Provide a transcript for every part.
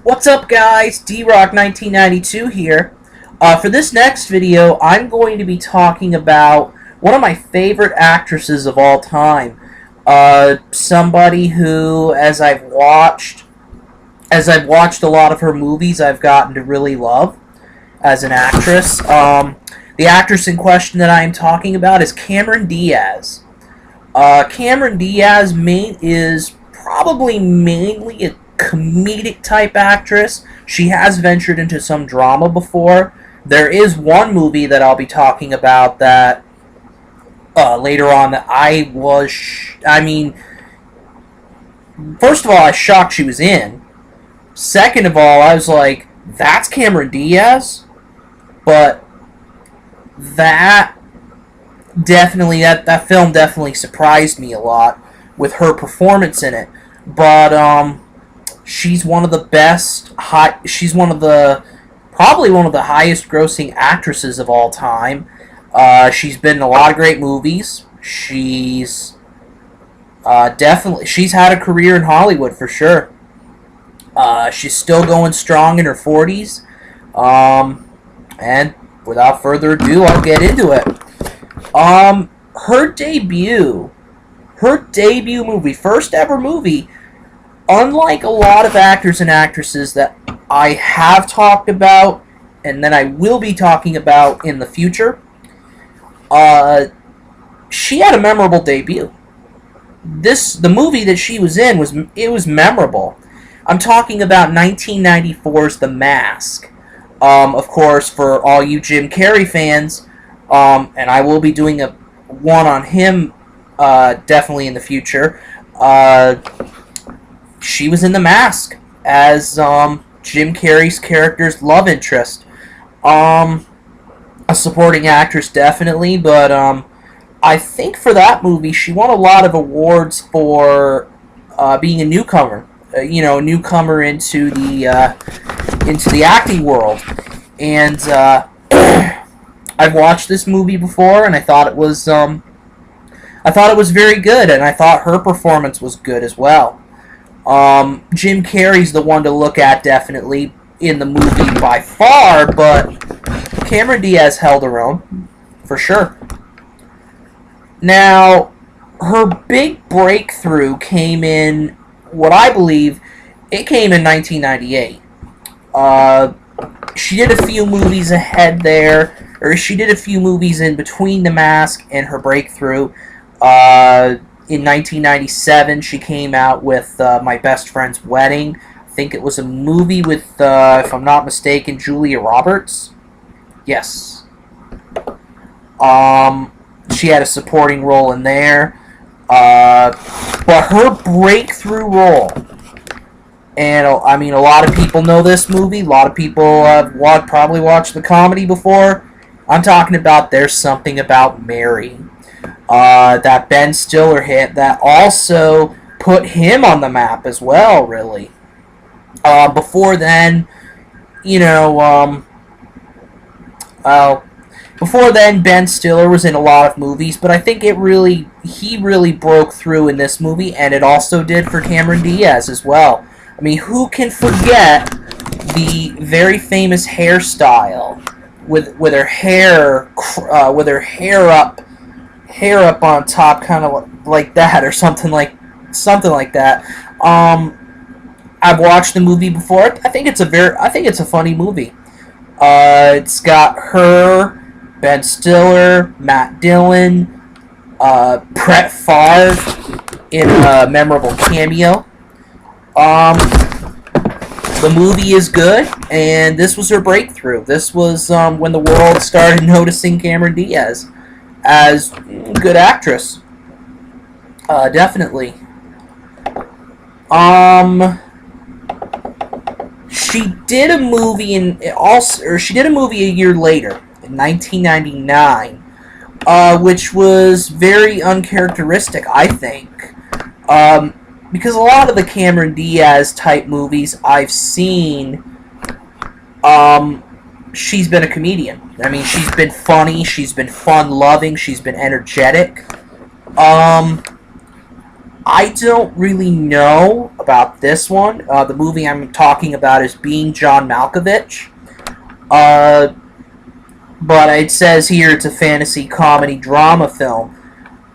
What's up, guys? D-Rock1992 here. For this next video, I'm going to be talking about one of my favorite actresses of all time. Somebody who, as I've watched a lot of her movies, I've gotten to really love as an actress. The actress in question that I am talking about is Cameron Diaz. Cameron Diaz is probably mainly a comedic type actress. She has ventured into some drama before. There is one movie that I'll be talking about that later on that first of all, I was shocked she was in. Second of all, I was like, that's Cameron Diaz? But that film definitely surprised me a lot with her performance in it. But she's one of the best. She's probably one of the highest grossing actresses of all time. She's been in a lot of great movies. She's had a career in Hollywood for sure. She's still going strong in her 40s. And without further ado, I'll get into it. Her debut movie, first ever movie, unlike a lot of actors and actresses that I have talked about and that I will be talking about in the future, she had a memorable debut. The movie that she was in was memorable. I'm talking about 1994's The Mask. Of course, for all you Jim Carrey fans, and I will be doing one on him definitely in the future. She was in The Mask as Jim Carrey's character's love interest. A supporting actress, definitely, but I think for that movie she won a lot of awards for being a newcomer. Newcomer into the acting world. And I've watched this movie before, and I thought it was very good, and I thought her performance was good as well. Jim Carrey's the one to look at definitely in the movie by far, but Cameron Diaz held her own for sure. Now, her big breakthrough came in what I believe it came in 1998. She did a few movies ahead there, or she did a few movies in between The Mask and her breakthrough. In 1997, she came out with My Best Friend's Wedding. I think it was a movie with, if I'm not mistaken, Julia Roberts. Yes. She had a supporting role in there. But her breakthrough role, and a lot of people know this movie. A lot of people have probably watched the comedy before. I'm talking about There's Something About Mary. That Ben Stiller hit that also put him on the map as well, really. Before then, Ben Stiller was in a lot of movies, but I think he really broke through in this movie, and it also did for Cameron Diaz as well. I mean, who can forget the very famous hairstyle with her hair up on top, kind of like that, or something like that. I've watched the movie before. I think it's a funny movie. It's got her, Ben Stiller, Matt Dillon, Brett Favre in a memorable cameo. The movie is good, and this was her breakthrough. This was when the world started noticing Cameron Diaz as a good actress. Definitely. She did a movie a year later, in 1999, which was very uncharacteristic, I think. Because a lot of the Cameron Diaz type movies I've seen, she's been a comedian. I mean, she's been funny, she's been fun-loving, she's been energetic. I don't really know about this one. The movie I'm talking about is Being John Malkovich. Uh, but it says here it's a fantasy comedy drama film.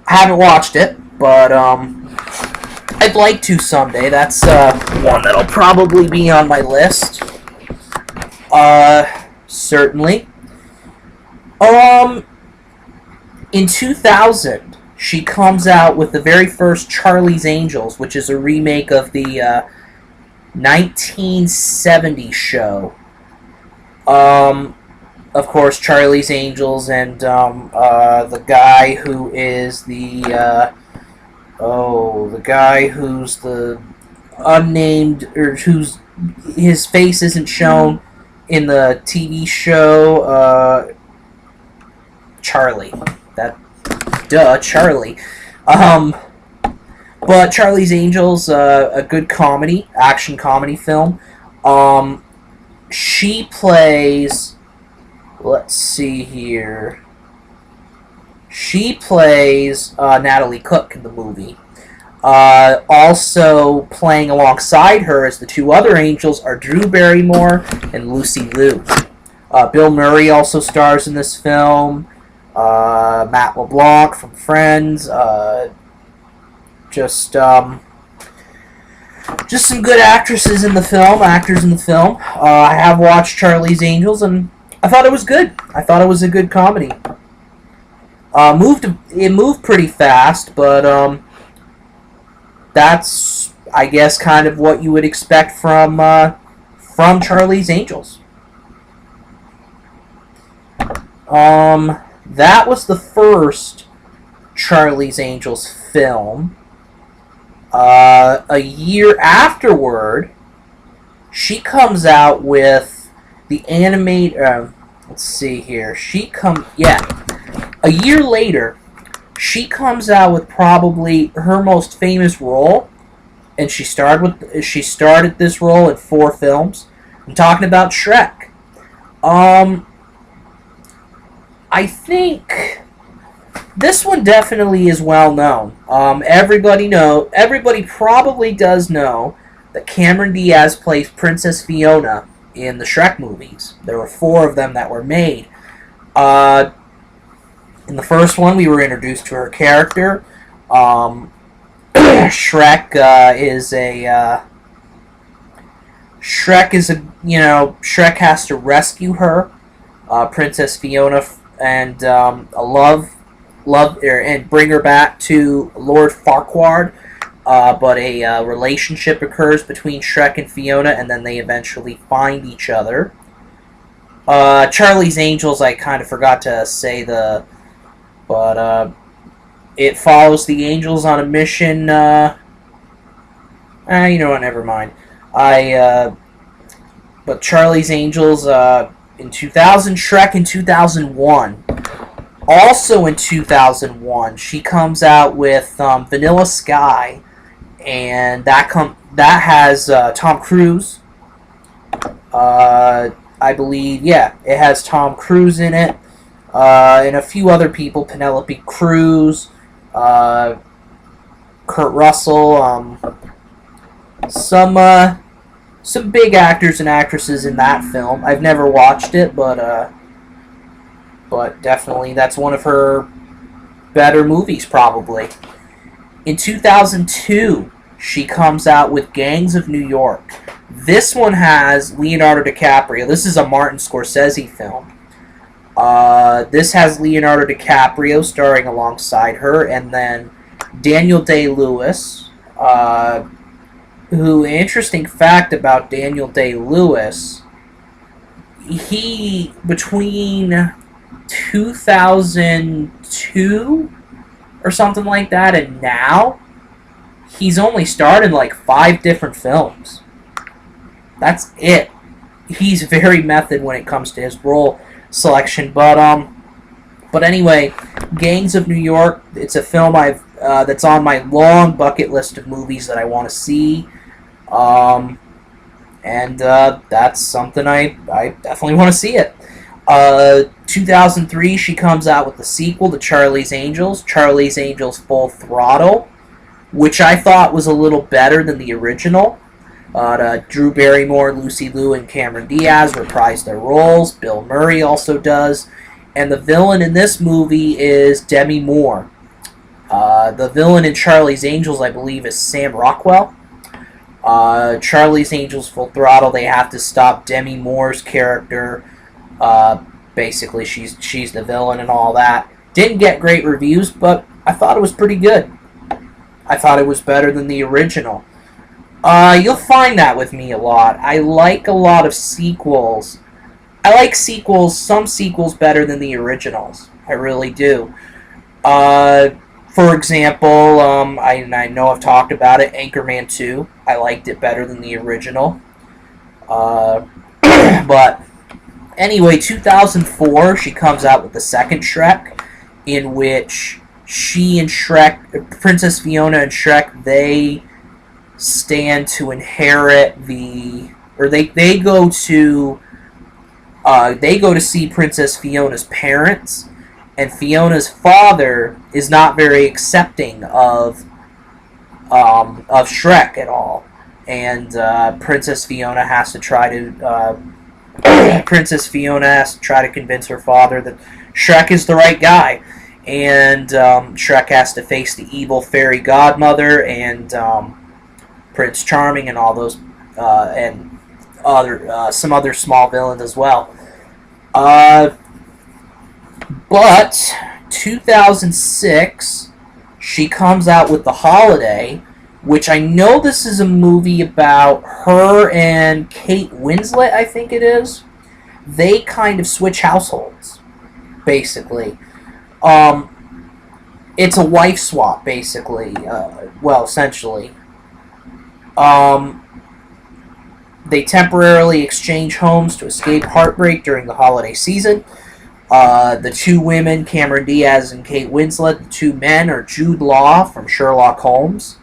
I haven't watched it, but I'd like to someday. That's one that'll probably be on my list. Certainly. In 2000, she comes out with the very first Charlie's Angels, which is a remake of the 1970 show. Of course, Charlie's Angels and the guy who is the guy who's the unnamed, or whose his face isn't shown in the TV show. Charlie. Charlie. But Charlie's Angels, a good comedy, action comedy film. She plays, let's see here. She plays Natalie Cook in the movie. Also playing alongside her as the two other angels are Drew Barrymore and Lucy Liu. Bill Murray also stars in this film. Matt LeBlanc from Friends. Just some good actors in the film. I have watched Charlie's Angels, and I thought it was good. I thought it was a good comedy. It moved pretty fast, but that's, I guess, kind of what you would expect from Charlie's Angels. That was the first Charlie's Angels film. A year afterward, she comes out with the animated. Let's see here. A year later, she comes out with probably her most famous role, and she started this role in 4 films. I'm talking about Shrek. I think this one definitely is well known. Everybody probably does know that Cameron Diaz plays Princess Fiona in the Shrek movies. There were 4 of them that were made. In the first one, we were introduced to her character. Shrek has to rescue her, Princess Fiona, and and bring her back to Lord Farquaad. But a relationship occurs between Shrek and Fiona, and then they eventually find each other. Charlie's Angels, I kind of forgot to say but it follows the angels on a mission. You know what? Never mind. But Charlie's Angels in 2000, Shrek in 2001. Also in 2001, she comes out with Vanilla Sky, and that has Tom Cruise. I believe, it has Tom Cruise in it, and a few other people, Penelope Cruz, Kurt Russell, some big actors and actresses in that film. I've never watched it, but definitely that's one of her better movies, probably. In 2002, she comes out with Gangs of New York. This one has Leonardo DiCaprio. This is a Martin Scorsese film. This has Leonardo DiCaprio starring alongside her, and then Daniel Day-Lewis, who, interesting fact about Daniel Day-Lewis, he, between 2002 or something like that and now, he's only starred in like 5 different films. That's it. He's very method when it comes to his role selection, but anyway, Gangs of New York, it's a film that's on my long bucket list of movies that I want to see. And that's something I definitely want to see it. 2003, she comes out with the sequel to Charlie's Angels, Charlie's Angels Full Throttle. which I thought was a little better than the original. Drew Barrymore, Lucy Liu, and Cameron Diaz reprise their roles. Bill Murray also does. And the villain in this movie is Demi Moore. The villain in Charlie's Angels, I believe, is Sam Rockwell. Charlie's Angels Full Throttle, they have to stop Demi Moore's character. Basically, she's the villain and all that. Didn't get great reviews, but I thought it was pretty good. I thought it was better than the original. You'll find that with me a lot. I like a lot of sequels. I like some sequels better than the originals. I really do. For example, I know I've talked about it, Anchorman 2. I liked it better than the original. But anyway, 2004, she comes out with the second Shrek, in which she and Shrek, Princess Fiona and Shrek, they stand to inherit they go to see Princess Fiona's parents, and Fiona's father is not very accepting of Shrek at all, and Princess Fiona has to try to convince her father that Shrek is the right guy, and Shrek has to face the evil fairy godmother and Prince Charming and all those and some other small villains as well. But 2006, she comes out with The Holiday, which I know this is a movie about her and Kate Winslet, I think it is. They kind of switch households, basically. It's a wife swap, basically. Essentially. They temporarily exchange homes to escape heartbreak during the holiday season. The two women, Cameron Diaz and Kate Winslet, the two men are Jude Law from Sherlock Holmes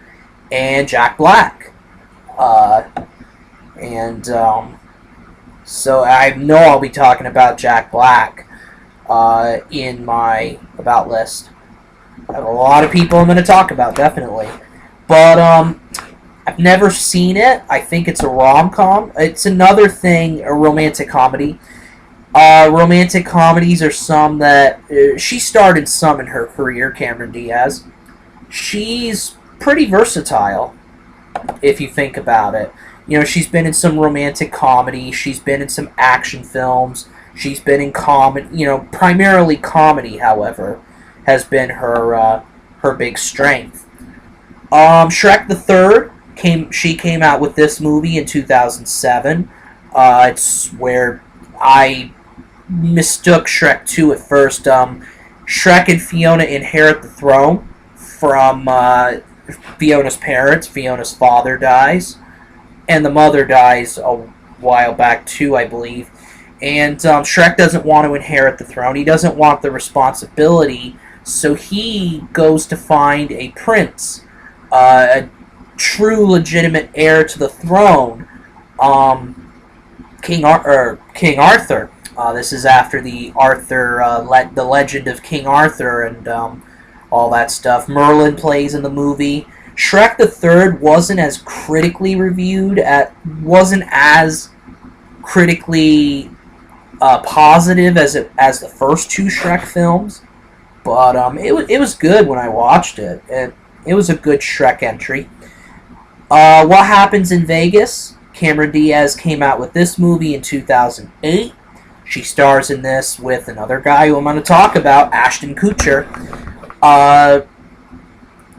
and Jack Black. So I know I'll be talking about Jack Black in my About list. I have a lot of people I'm going to talk about, definitely. But I've never seen it. I think it's a rom-com. It's another thing, a romantic comedy. Romantic comedies are some that... she started some in her career, Cameron Diaz. She's pretty versatile, if you think about it. You know, she's been in some romantic comedy. She's been in some action films. She's been in comedy. You know, primarily comedy, however, has been her big strength. Shrek the Third she came out with this movie in 2007. It's where I mistook Shrek 2 at first. Shrek and Fiona inherit the throne from Fiona's parents. Fiona's father dies, and the mother dies a while back too, I believe. And Shrek doesn't want to inherit the throne. He doesn't want the responsibility, so he goes to find a prince, a true legitimate heir to the throne, King Arthur. This is after the the legend of King Arthur and all that stuff. Merlin plays in the movie. Shrek the Third wasn't as critically reviewed, wasn't as critically positive as the first two Shrek films, but it was good when I watched it. It was a good Shrek entry. What Happens in Vegas? Cameron Diaz came out with this movie in 2008. She stars in this with another guy who I'm going to talk about, Ashton Kutcher.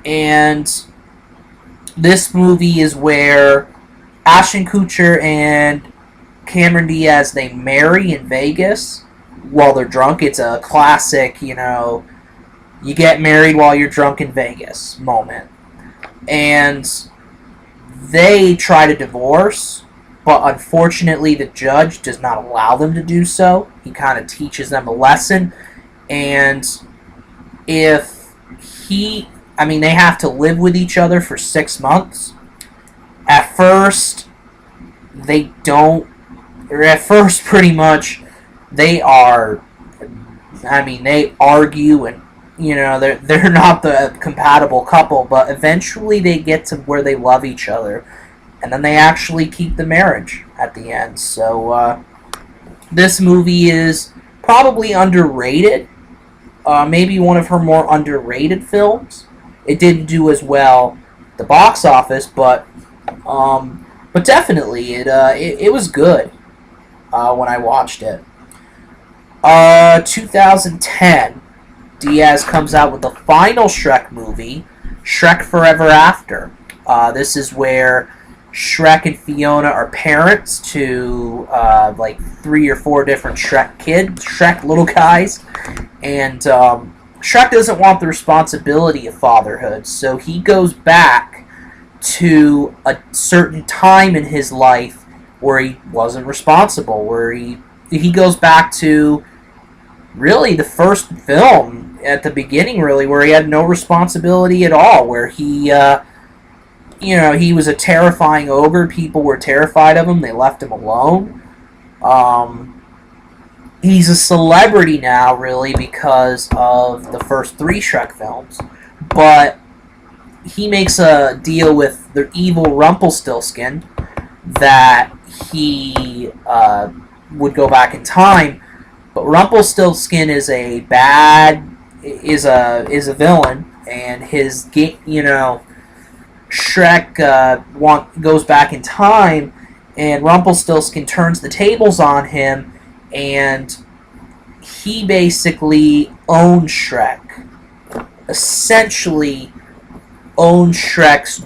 And this movie is where Ashton Kutcher and Cameron Diaz, they marry in Vegas while they're drunk. It's a classic, you know, you get married while you're drunk in Vegas moment. And they try to divorce, but unfortunately the judge does not allow them to do so. He kind of teaches them a lesson, and they have to live with each other for 6 months. At first, pretty much, they argue and, they're not the compatible couple, but eventually they get to where they love each other, and then they actually keep the marriage at the end. So this movie is probably underrated. Maybe one of her more underrated films. It didn't do as well at the box office, but definitely it was good when I watched it. 2010, Diaz comes out with the final Shrek movie, Shrek Forever After. This is where Shrek and Fiona are parents to like 3 or 4 different Shrek little guys, and Shrek doesn't want the responsibility of fatherhood, so he goes back to a certain time in his life where he wasn't responsible, where he goes back to really the first film at the beginning, really, where he had no responsibility at all, where he he was a terrifying ogre. People were terrified of him. They left him alone. He's a celebrity now, really, because of the first 3 Shrek films. But he makes a deal with the evil Rumpelstiltskin that he would go back in time. But Rumpelstiltskin is a villain, and his Shrek goes back in time, and Rumpelstiltskin turns the tables on him, and he basically owns Shrek. Essentially, owns Shrek's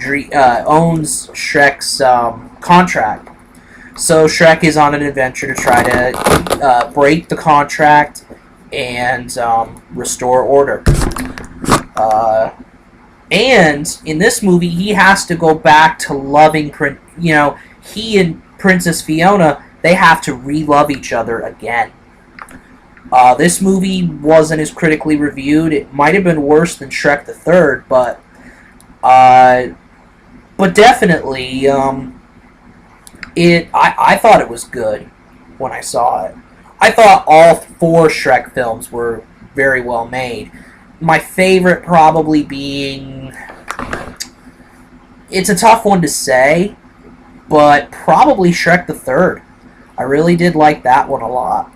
contract. So Shrek is on an adventure to try to break the contract and restore order. And in this movie, he has to go back to loving, he and Princess Fiona, they have to re-love each other again. This movie wasn't as critically reviewed. It might have been worse than Shrek the Third, but definitely, I thought it was good when I saw it. I thought all 4 Shrek films were very well made. My favorite probably being... It's a tough one to say, but probably Shrek the Third. I really did like that one a lot.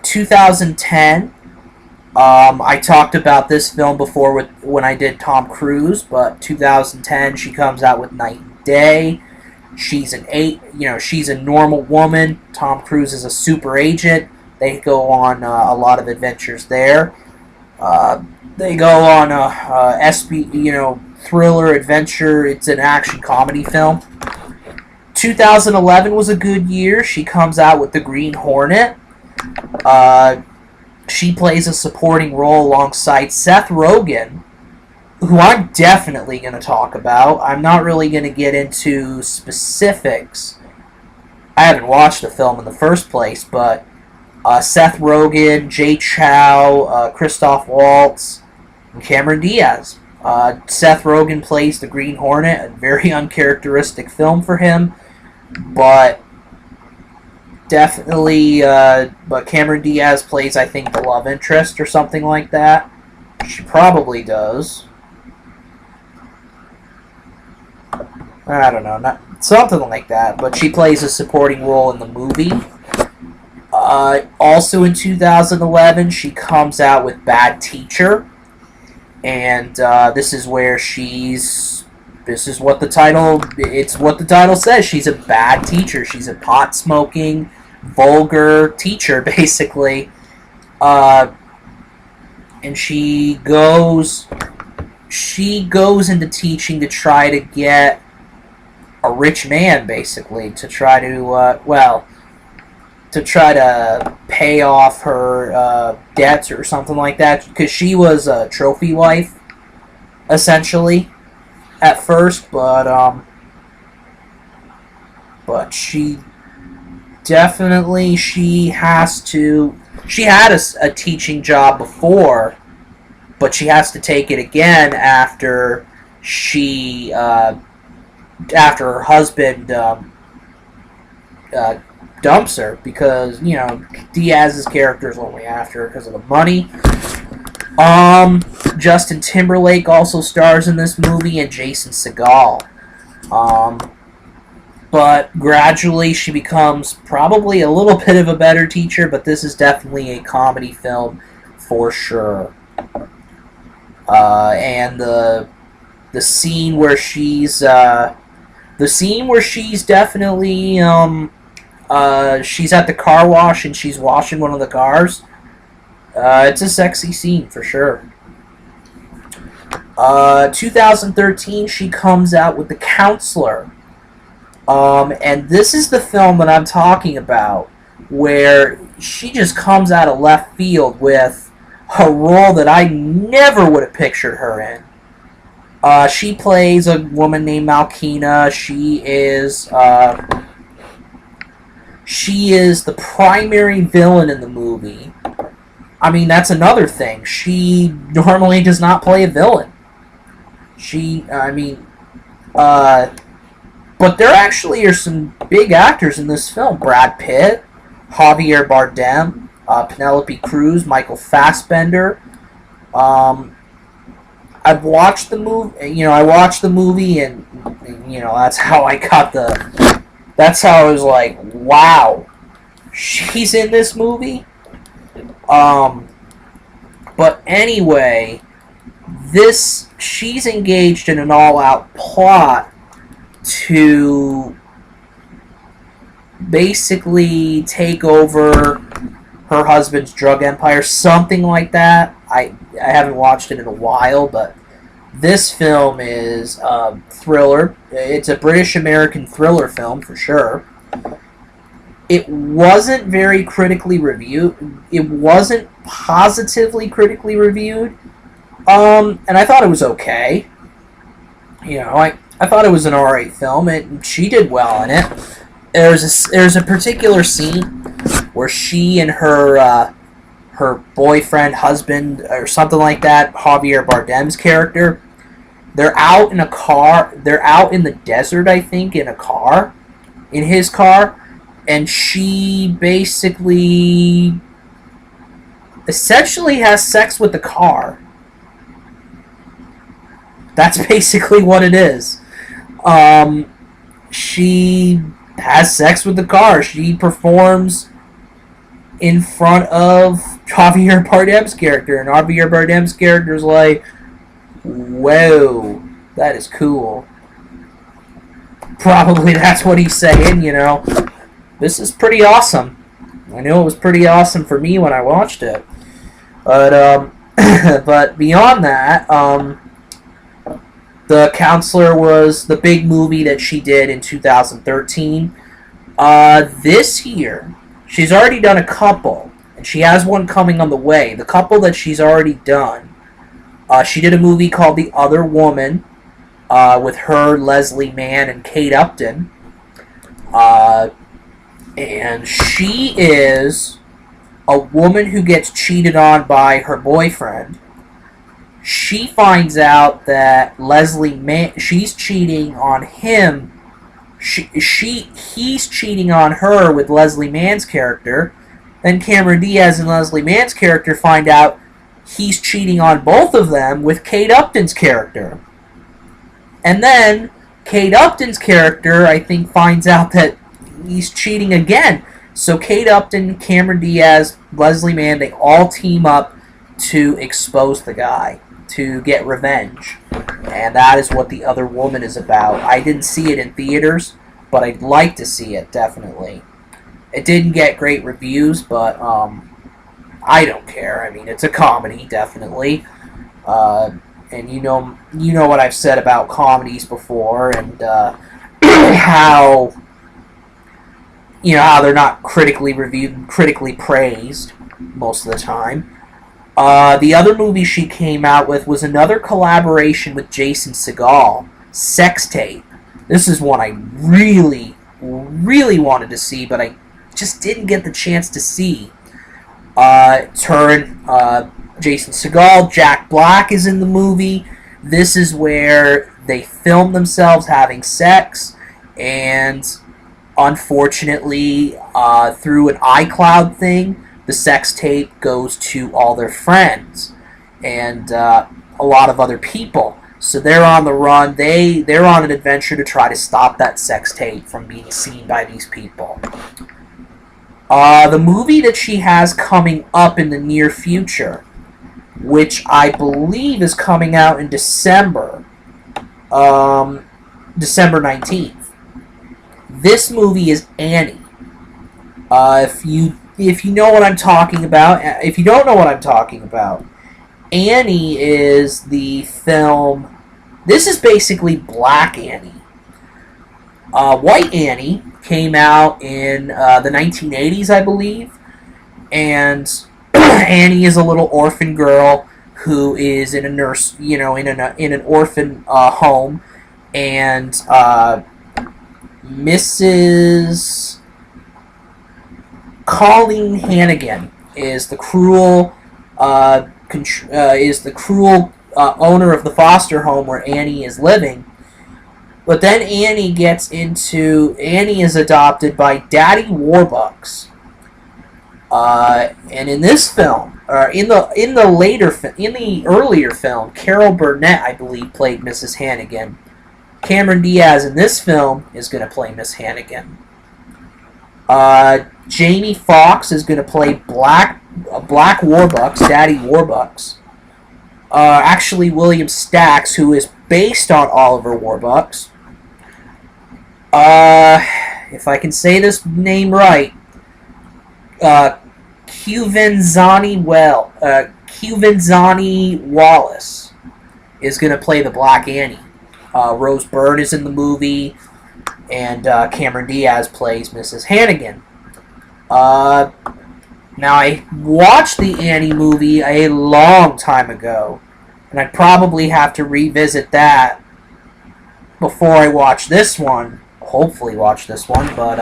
2010, I talked about this film before when I did Tom Cruise, but 2010 she comes out with Night and Day. She's she's a normal woman. Tom Cruise is a super agent. They go on a lot of adventures there. They go on a thriller adventure. It's an action comedy film. 2011 was a good year. She comes out with The Green Hornet. She plays a supporting role alongside Seth Rogen, who I'm definitely going to talk about. I'm not really going to get into specifics. I haven't watched the film in the first place, but Seth Rogen, Jay Chow, Christoph Waltz, and Cameron Diaz. Seth Rogen plays the Green Hornet, a very uncharacteristic film for him, but definitely, but Cameron Diaz plays, I think, the love interest or something like that. She probably does. I don't know, something like that, but she plays a supporting role in the movie. Also in 2011, she comes out with Bad Teacher, and this is where it's what the title says. She's a bad teacher. She's a pot-smoking, vulgar teacher, basically. And she goes into teaching to try to get a rich man, basically, to try to pay off her debts or something like that, because she was a trophy wife, essentially, at first, but she definitely, she had a teaching job before, but she has to take it again after her husband dumps her because, Diaz's character is only after her because of the money. Justin Timberlake also stars in this movie, and Jason Segel. But gradually she becomes probably a little bit of a better teacher, but this is definitely a comedy film for sure. And the scene where she's definitely she's at the car wash and she's washing one of the cars. It's a sexy scene for sure. 2013, she comes out with The Counselor. And this is the film that I'm talking about, where she just comes out of left field with a role that I never would have pictured her in. She plays a woman named Malkina. She is the primary villain in the movie. I mean, that's another thing. She normally does not play a villain. But there actually are some big actors in this film. Brad Pitt, Javier Bardem, Penelope Cruz, Michael Fassbender. I've watched the movie. I watched the movie, and that's how I got the. That's how I was like, wow, she's in this movie. But anyway, she's engaged in an all-out plot to basically take over her husband's drug empire, something like that. I haven't watched it in a while, but this film is a thriller. It's a British-American thriller film for sure. It wasn't very critically reviewed. It wasn't positively critically reviewed. And I thought it was okay. I thought it was an alright film, and she did well in it. There's a particular scene where she and her boyfriend, husband, or something like that, Javier Bardem's character, they're out in a car. They're out in the desert, I think, in his car, and she basically, essentially has sex with the car. That's basically what it is. She has sex with the car. She performs in front of Javier Bardem's character, and Javier Bardem's character is like, whoa, that is cool. Probably that's what he's saying, This is pretty awesome. I know it was pretty awesome for me when I watched it. But, but beyond that, The Counselor was the big movie that she did in 2013. This year, she's already done a couple, and she has one coming on the way. The couple that she's already done, she did a movie called The Other Woman with her, Leslie Mann, and Kate Upton. And she is a woman who gets cheated on by her boyfriend. She finds out that Leslie Mann, she's cheating on him. He's cheating on her with Leslie Mann's character. Then Cameron Diaz and Leslie Mann's character find out he's cheating on both of them with Kate Upton's character. And then Kate Upton's character, I think, finds out that he's cheating again. So Kate Upton, Cameron Diaz, Leslie Mann, they all team up to expose the guy, to get revenge. And that is what The Other Woman is about. I didn't see it in theaters, but I'd like to see it, definitely. It didn't get great reviews, but I don't care. I mean, it's a comedy, definitely. And you know what I've said about comedies before, and how they're not critically reviewed, critically praised most of the time. The other movie she came out with was another collaboration with Jason Segel, Sex Tape. This is one I really, really wanted to see, but I just didn't get the chance to see. It's her and Jason Segel. Jack Black is in the movie. This is where they film themselves having sex, and Unfortunately, through an iCloud thing, the sex tape goes to all their friends and a lot of other people. So they're on the run. They're on an adventure to try to stop that sex tape from being seen by these people. The movie that she has coming up in the near future, which I believe is coming out in December, December 19th. This movie is Annie. If you know what I'm talking about, if you don't know what I'm talking about, Annie is the film. This is basically Black Annie. White Annie came out in the 1980s, I believe, and Annie is a little orphan girl who is in a nurse, in an orphan home, and Mrs. Colleen Hannigan is the cruel owner of the foster home where Annie is living. But then Annie is adopted by Daddy Warbucks. And in this film, or in the earlier film, Carol Burnett, I believe, played Mrs. Hannigan. Cameron Diaz in this film is going to play Miss Hannigan. Jamie Foxx is going to play Black Warbucks, Daddy Warbucks. Actually, William Stacks, who is based on Oliver Warbucks. If I can say this name right, Quvenzhané Wallis is going to play the Black Annie. Rose Byrne is in the movie, and Cameron Diaz plays Mrs. Hannigan. Now, I watched the Annie movie a long time ago, and I'd probably have to revisit that before I watch this one. Hopefully watch this one, but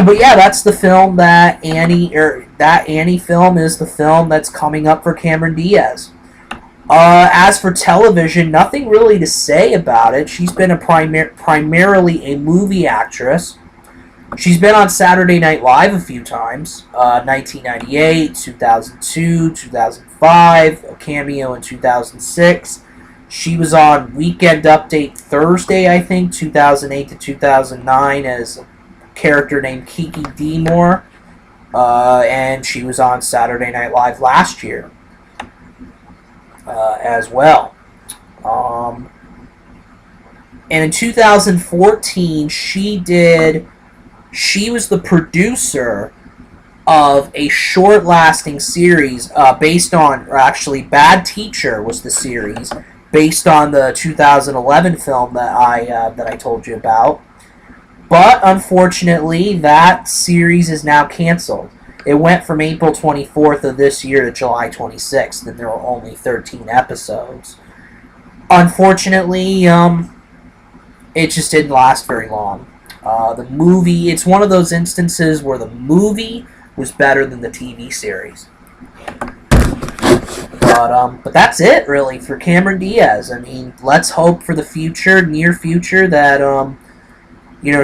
but yeah, that's the film that Annie film is the film that's coming up for Cameron Diaz. As for television, nothing really to say about it. She's been primarily a movie actress. She's been on Saturday Night Live a few times, 1998, 2002, 2005, a cameo in 2006. She was on Weekend Update Thursday, I think, 2008 to 2009, as a character named Kiki Deemore, and she was on Saturday Night Live last year as well. And in 2014, she was the producer of a short-lasting series based on, or actually, Bad Teacher was the series, based on the 2011 film that I told you about. But unfortunately, that series is now canceled. It went from April 24th of this year to July 26th, and there were only 13 episodes. Unfortunately, it just didn't last very long. The movie, it's one of those instances where the movie was better than the TV series. But that's it, really, for Cameron Diaz. I mean, let's hope for the future, near future, that,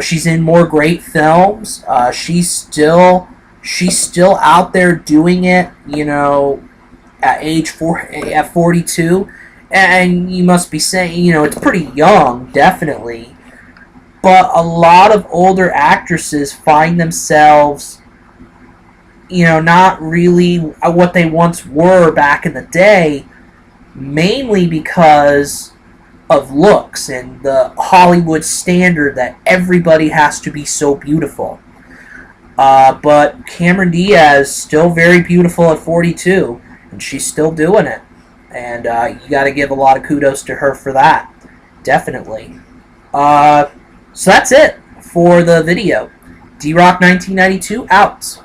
she's in more great films. She's still out there doing it, at 42. And you must be saying, it's pretty young, definitely. But a lot of older actresses find themselves, not really what they once were back in the day, mainly because of looks and the Hollywood standard that everybody has to be so beautiful. But Cameron Diaz is still very beautiful at 42, and she's still doing it. And you got to give a lot of kudos to her for that, definitely. So that's it for the video. D-Rock 1992 out.